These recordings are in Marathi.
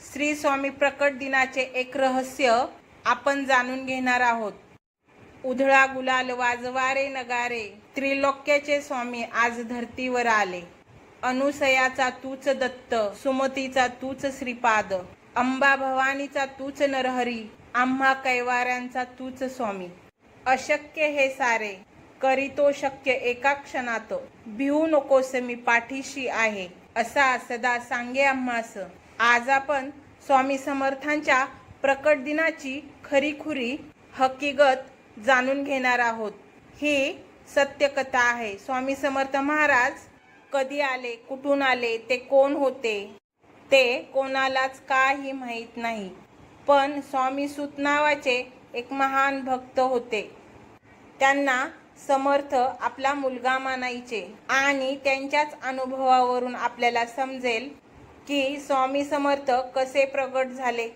श्री स्वामी प्रकट दिनाचे एक रहस्य आपण जाणून घेणार आहोत। उधळा गुलाल वाजवारे नगारे, त्रिलोक्याचे स्वामी आज धर्तीवर आले। अनुसयाचा तूच दत्त, सुमतीचा तूच श्रीपाद, अंबा भवानीचा तूच नरहरी, आम्हा कैवाऱ्यांचा तूच स्वामी। अशक्य हे सारे करीतो शक्य एका क्षणात, भिवू नकोस मी पाठीशी आहे, असा सदा सांगे आम्हास। आज आपण स्वामी समर्थांच्या प्रकट दिनाची खरीखुरी हकीकत जाणून घेणार आहोत। ही सत्य कथा आहे। स्वामी समर्थ महाराज कधी आले, कुठून आले, ते कोण होते ते कोणालाच काही माहीत नाही। पण स्वामी सूत नावाचे एक महान भक्त होते। त्यांना समर्थ आपला मुलगा मानायचे आणि त्यांच्याच अनुभवावरून आपल्याला समजेल की स्वामी समर्थ कसे प्रगट झाले,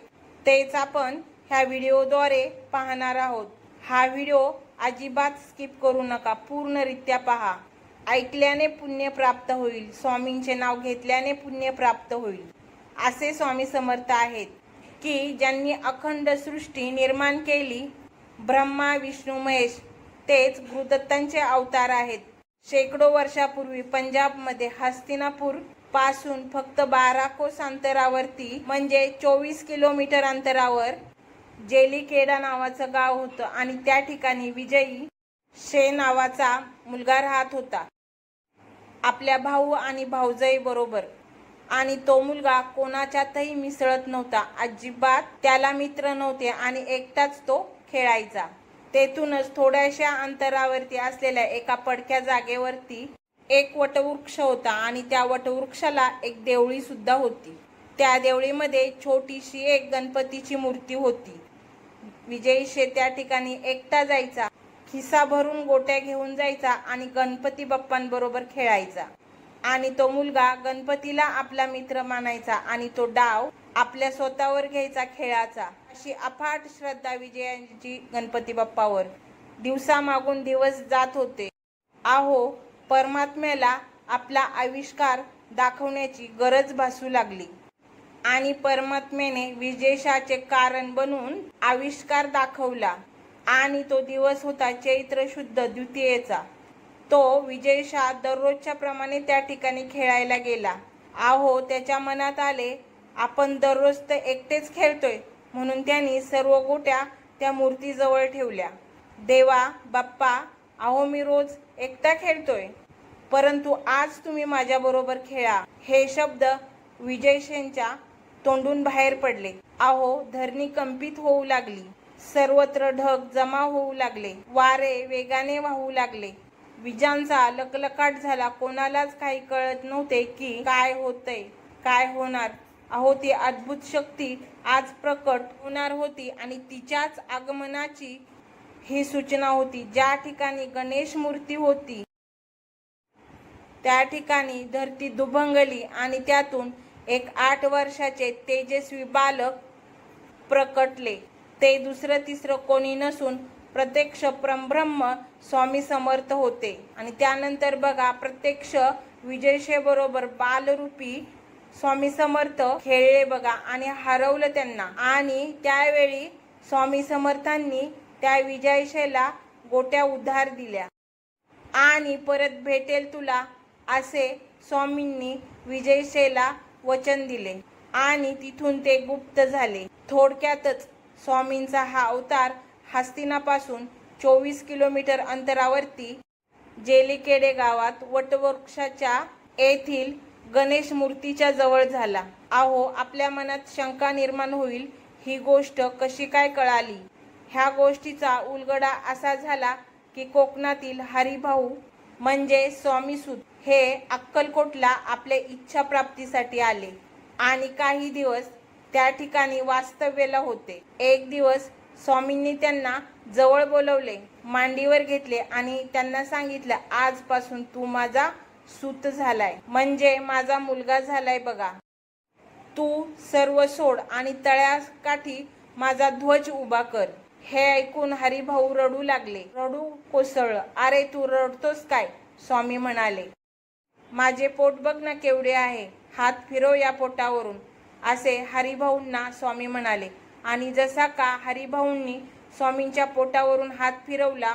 तेच आपण ह्या व्हिडिओद्वारे पाहणार आहोत। हा व्हिडिओ अजिबात स्किप करू नका, पूर्णरित्या पहा। ऐकल्याने पुण्य प्राप्त होईल, स्वामींचे नाव घेतल्याने पुण्य प्राप्त होईल। असे स्वामी समर्थ आहेत की ज्यांनी अखंड सृष्टी निर्माण केली। ब्रह्मा विष्णू महेश तेच गुरुदत्तांचे अवतार आहेत। शेकडो वर्षापूर्वी पंजाबमध्ये हस्तिनापूर पासून फक्त 12 कोस अंतरावरती म्हणजे 24 किलोमीटर अंतरावर जेलीखेडा नावाचं गाव होतं आणि त्या ठिकाणी विजयी शे नावाचा मुलगा राहत होता, आपल्या भाऊ आणि भाऊजाई बरोबर। आणि तो मुलगा कोणाच्यातही मिसळत नव्हता, अजिबात त्याला मित्र नव्हते आणि एकटाच तो खेळायचा। तेथूनच थोड्याशा अंतरावरती असलेल्या एका पडक्या जागेवरती एक वटवृक्ष होता आणि त्या वटवृक्षाला एक देवळी सुद्धा होती। त्या देवळीमध्ये छोटीशी एक गणपतीची मूर्ती होती। विजयी शे त्या ठिकाणी एकटा जायचा, खिसा भरून गोट्या घेऊन जायचा आणि गणपती बाप्पांबरोबर खेळायचा। आणि तो मुलगा गणपतीला आपला मित्र मानायचा आणि तो डाव आपल्या स्वतःवर घ्यायचा खेळाचा। अशी अफाट श्रद्धा विजयांची गणपती बाप्पावर। दिवसामागून दिवस जात होते। आहो, परमात्म्याला आपला आविष्कार दाखवण्याची गरज भासू लागली आणि परमात्म्याने विजयशाचे कारण बनून आविष्कार दाखवला। आणि तो दिवस होता चैत्र शुद्ध द्वितीयेचा। तो विजयशा दररोजच्या प्रमाणे त्या ठिकाणी खेळायला गेला। आहो, त्याच्या मनात आले आपण दररोज तर एकटेच खेळतोय, म्हणून त्यांनी सर्व गोट्या त्या मूर्तीजवळ ठेवल्या। देवा बाप्पा, अहो मी रोज एकटा खेळतोय, परंतु आज तुम्ही माझ्याबरोबर खेळा, हे शब्द विजयशेंच्या तोंडून बाहेर पडले। आहो, धरणी कंपित होऊ लागली, सर्वत्र ढग जमा होऊ लागले, वारे वेगाने वाहू लागले, विजांचा लकलकाट झाला। कोणालाच काही कळत नव्हते की काय होतंय, काय होणार। अहो, ती अद्भुत शक्ती आज प्रकट होणार होती आणि तिच्याच आगमनाची ही सूचना होती। ज्या ठिकाणी गणेश मूर्ती होती त्या ठिकाणी धरती दुभंगली आणि त्यातून एक 8 वर्षाचे तेजस्वी बालक प्रकटले। ते दुसरं तिसरं कोणी नसून प्रत्यक्ष परब्रह्म स्वामी समर्थ होते। आणि त्यानंतर बघा, प्रत्यक्ष विजयशे बरोबर बालरूपी स्वामी समर्थ खेळले बघा आणि हरवलं त्यांना। आणि त्यावेळी स्वामी समर्थांनी त्या विजयशेला गोट्या उधार दिल्या आणि परत भेटेल तुला असे स्वामींनी विजयशेला वचन दिले आणि तिथून ते गुप्त झाले। थोडक्यातच स्वामींचा हा अवतार हस्तिनापासून 24 किलोमीटर अंतरावरती जेलीखेडे गावात वटवृक्षाच्या येथील गणेश मूर्तीच्या जवळ झाला। आहो, आपल्या मनात शंका निर्माण होईल, ही गोष्ट कशी काय कळाली। ह्या गोष्टीचा उलगडा असा झाला की कोकणातील हरिभाऊ म्हणजे स्वामी सूत हे अक्कलकोटला आपल्या इच्छा प्राप्तीसाठी आले आणि काही दिवस त्या ठिकाणी वास्तव्याला होते। एक दिवस स्वामींनी त्यांना जवळ बोलवले, मांडीवर घेतले आणि त्यांना सांगितलं, आजपासून तू माझा सूत झालाय, म्हणजे माझा मुलगा झालाय बघा। तू सर्व सोड आणि तळ्याकाठी माझा ध्वज उभा कर। हे ऐकून हरिभाऊ रडू लागले, रडू कोसळलं। अरे तू रडतोस काय? स्वामी म्हणाले, माझे पोट बघ ना केवढे आहे, हात फिरव या पोटावरून। असे हरिभाऊंना स्वामी म्हणाले. आणि जसा का हरिभाऊंनी स्वामींच्या पोटावरून हात फिरवला,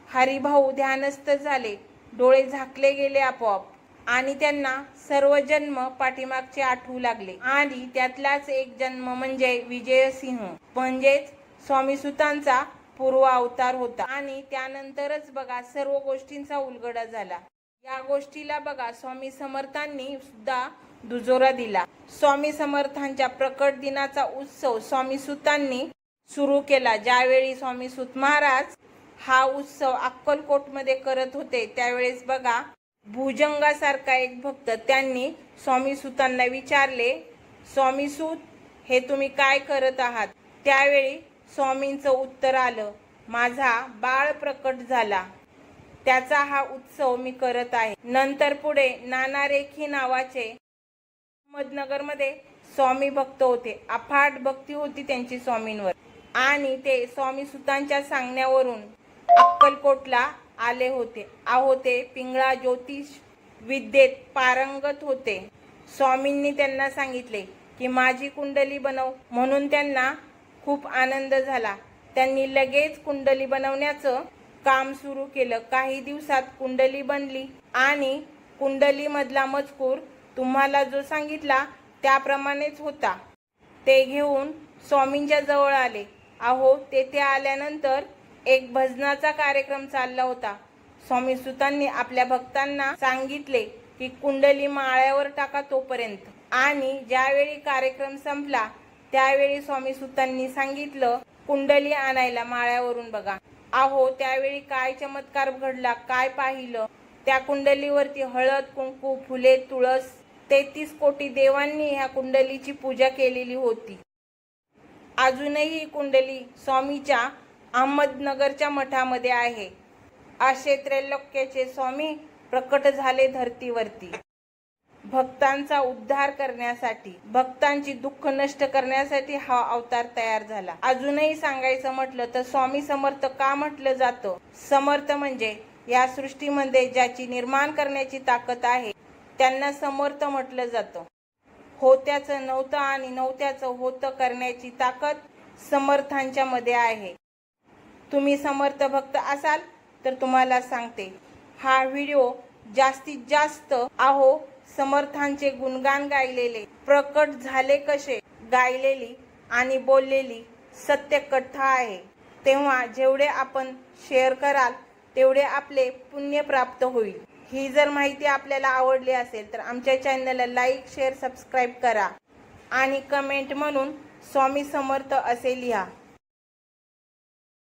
हरिभाऊ ध्यानस्थ झाले, डोळे झाकले गेले आपोआप आणि त्यांना सर्व जन्म पाठीमागचे आठवू लागले. आणि त्यातलाच एक जन्म म्हणजे विजयसिंह म्हणजेच स्वामी सुतांचा पूर्व अवतार होता. आणि त्यानंतरच बघा सर्व गोष्टींचा उलगडा झाला. या गोष्टीला बघा स्वामी समर्थांनी सुद्धा दुजोरा दिला. स्वामी समर्थांच्या प्रकट दिनाचा उत्सव स्वामी सुतांनी सुरू केला. ज्यावेळी स्वामी सुत महाराज हा उत्सव अक्कलकोटमध्ये करत होते, त्यावेळेस बघा भुजंगासारखा एक भक्त त्यांनी स्वामी सुतांना विचारले, स्वामी सूत हे तुम्ही काय करत आहात? त्यावेळी स्वामींचं उत्तर आलं, माझा बाळ प्रकट झाला, त्याचा हा उत्सव मी करत आहे. नंतर पुढे नाना रेखी नावाचे अहमदनगरमध्ये स्वामी भक्त होते. अफाट भक्ती होती त्यांची स्वामींवर आणि ते स्वामी सुतांच्या सांगण्यावरून अक्कलकोटला आले होते. अहो ते पिंगळा ज्योतिष विद्येत पारंगत होते. स्वामींनी त्यांना सांगितले की माझी कुंडली बनव, म्हणून त्यांना खूप आनंद झाला. त्यांनी लगेच कुंडली बनवण्याचं काम सुरू केलं. काही दिवसात कुंडली बनली आणि कुंडली मधला मजकूर तुम्हाला जो सांगितला त्याप्रमाणेच होता. ते घेऊन स्वामींच्या जवळ आले. अहो तेथे आल्यानंतर एक भजनाचा कार्यक्रम चालला होता. स्वामी सुतांनी आपल्या भक्तांना सांगितले की कुंडली माळ्यावर टाका तोपर्यंत. आणि ज्यावेळी कार्यक्रम संपला त्यावेळी स्वामी सुतांनी सांगितलं कुंडली आणायला माळ्यावरून. बघा अहो त्यावेळी काय चमत्कार घडला, काय पाहिलं. त्या कुंडलीवरती हळद, कुंकू, फुले, तुळस 33 कोटी देवांनी ह्या कुंडलीची पूजा केलेली होती. अजूनही ही कुंडली स्वामीच्या अहमदनगरच्या मठामध्ये आहे. असे त्रैलोक्याचे स्वामी प्रकट झाले धरतीवरती भक्तांचा उद्धार करण्यासाठी, भक्तांची दुःख नष्ट करण्यासाठी हा अवतार तयार झाला. अजूनही सांगायचं म्हटलं तर स्वामी समर्थ का म्हटलं जातं? समर्थ म्हणजे या सृष्टीमध्ये ज्याची निर्माण करण्याची ताकद आहे त्यांना समर्थ म्हटलं जातं. होत्याचं नव्हतं आणि नव्हत्याचं होतं करण्याची ताकद समर्थांच्या मध्ये आहे. तुम्ही समर्थ भक्त असाल तर तुम्हाला सांगते, हा व्हिडिओ जास्तीत जास्त अहो समर्थांचे गुणगान गायलेले, प्रकट झाले कसे गायलेली आणि बोललेली सत्य कथा आहे. तेव्हा जेवढे आपण शेअर कराल तेवढे आपले पुण्य प्राप्त होईल. ही जर माहिती आपल्याला आवडली असेल तर आमच्या चॅनलला लाईक, शेअर, सबस्क्राईब करा आणि कमेंट म्हणून स्वामी समर्थ असे लिहा.